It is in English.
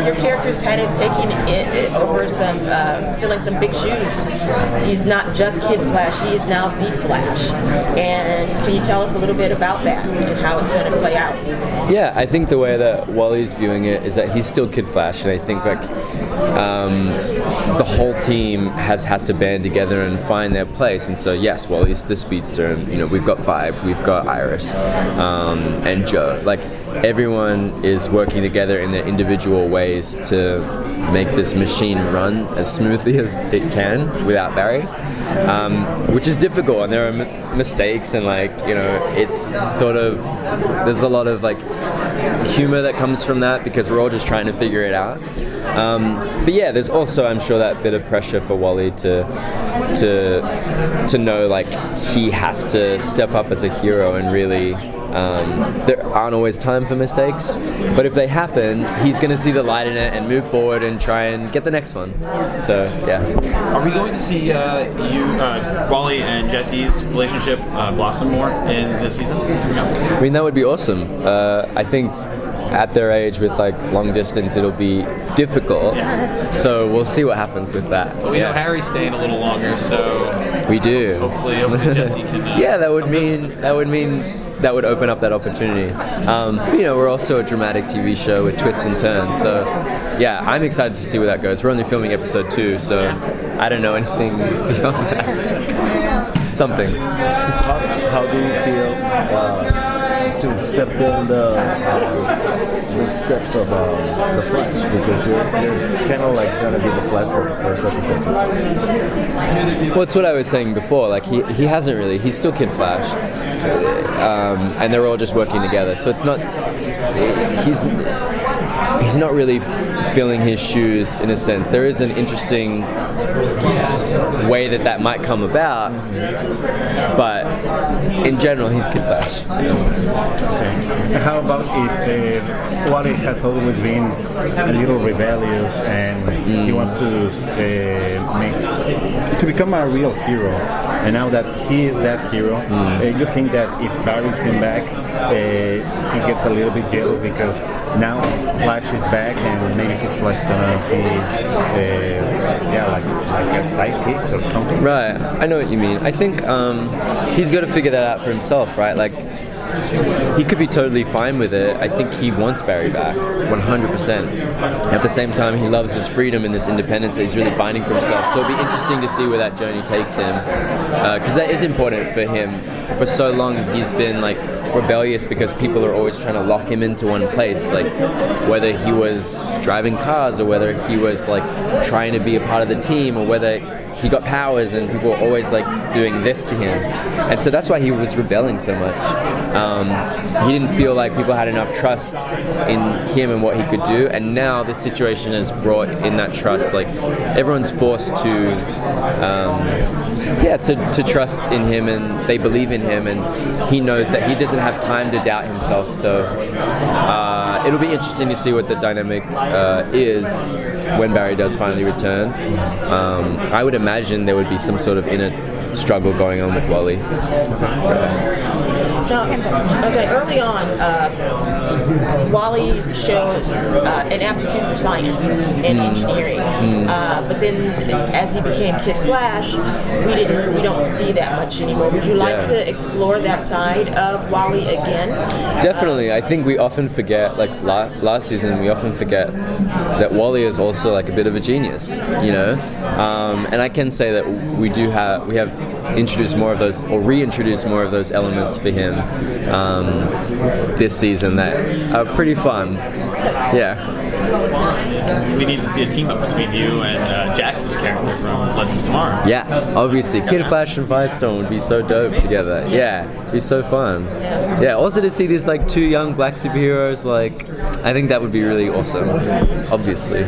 your character's kind of taking it over some, filling some big shoes. He's not just Kid Flash, he is now the Flash. And can you tell us a little bit about that and how it's going to play out? Yeah, I think the way that Wally's viewing it is that he's still Kid Flash, and I think like the whole team has had to band together and find their place. And so yes, Wally's the speedster, and we've got Vibe, we've got Iris, and Joe. Like everyone is working together in their individual ways to make this machine run as smoothly as it can without Barry, which is difficult, and there are mistakes, and it's sort of, there's a lot of like humor that comes from that because we're all just trying to figure it out. But yeah, there's also, I'm sure, that bit of pressure for Wally to know like he has to step up as a hero, and really there aren't always time for mistakes, but if they happen, he's going to see the light in it and move forward and try and get the next one. So yeah. Are we going to see Wally and Jesse's relationship blossom more in this season? I mean, that would be awesome. I think at their age with like long distance, it'll be difficult. Yeah. So we'll see what happens with that. But we know Harry's staying a little longer, so we do. Hopefully Jesse can. Yeah, that would open up that opportunity. We're also a dramatic TV show with twists and turns. So yeah, I'm excited to see where that goes. We're only filming episode 2, so I don't know anything beyond that. Some things. How do you feel to step in the steps of the Flash, because you're kind of like going to be the Flash for the first episode? Well, it's what I was saying before. Like he hasn't really. He's still Kid Flash, and they're all just working together. So it's not. He's not really filling his shoes in a sense. There is an interesting way that might come about, but in general, he's Kid Flash. Okay. How about if Wally has always been a little rebellious and he wants to become a real hero, and now that he is that hero, you think that if Barry came back, he gets a little bit jealous because now Flash is back and maybe Kid Flash is gonna be like a sidekick or something? Right, I know what you mean. I think he's got to figure that out for himself, right? Like, he could be totally fine with it. I think he wants Barry back, 100%. At the same time, he loves this freedom and this independence that he's really finding for himself. So it'll be interesting to see where that journey takes him, because that is important for him. For so long, he's been like rebellious because people are always trying to lock him into one place, like whether he was driving cars or whether he was like trying to be a part of the team, or whether he got powers and people were always like doing this to him. And so that's why he was rebelling so much. He didn't feel like people had enough trust in him and what he could do, and now this situation has brought in that trust. Like everyone's forced to trust in him, and they believe in him, and he knows that he doesn't have time to doubt himself. So it'll be interesting to see what the dynamic is when Barry does finally return. I would imagine there would be some sort of inner struggle going on with Wally. Okay, early on, Wally showed an aptitude for science and engineering, but then as he became Kid Flash, we don't see that much anymore. Would you like to explore that side of Wally again? Definitely. I think we often forget, like last season, we often forget that Wally is also like a bit of a genius, and I can say that we have introduced more of those, or reintroduced more of those elements for him this season that are pretty fun. Yeah. We need to see a team up between you and Jax's character from Legends Tomorrow. Yeah, obviously. Kid Flash and Firestone would be so dope together. Yeah, it'd be so fun. Yeah, also to see these like 2 young black superheroes, like I think that would be really awesome, obviously.